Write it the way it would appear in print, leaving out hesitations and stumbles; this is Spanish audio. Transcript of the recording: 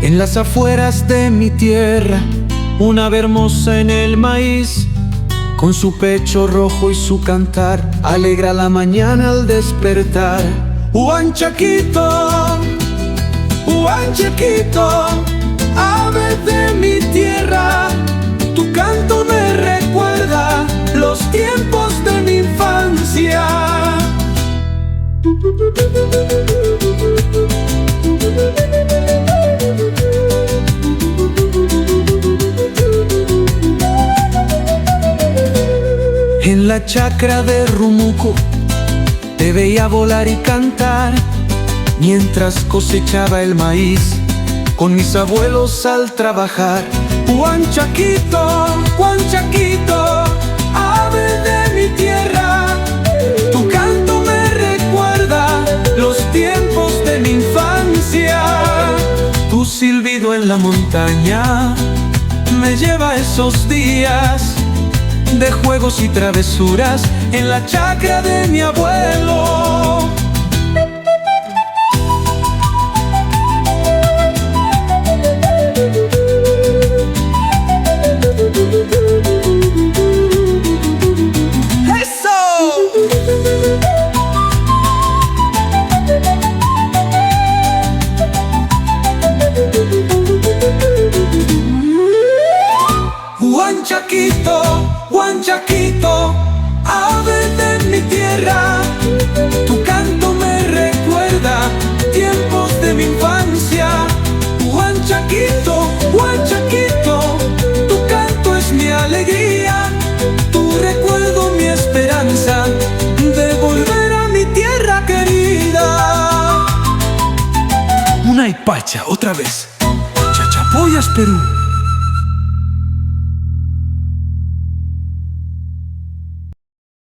En las afueras de mi tierra, una ave hermosa en el maíz, con su pecho rojo y su cantar, alegra la mañana al despertar. Huanchaquito, Huanchaquito, ave de mi tierra, tu canto me recuerda los tiempos de mi infancia. En la chacra de Rumuco te veía volar y cantar, mientras cosechaba el maíz con mis abuelos al trabajar. Huanchaquito, Huanchaquito, ave de mi tierra, tu canto me recuerda los tiempos de mi infancia. Tu silbido en la montaña me lleva a esos días de juegos y travesuras en la chacra de mi abuelo. Huanchaquito, Huanchaquito, ave de mi tierra, tu canto me recuerda tiempos de mi infancia. Huanchaquito, Huanchaquito, tu canto es mi alegría, tu recuerdo mi esperanza de volver a mi tierra querida. Una Ipacha, otra vez. Chachapoyas, Perú.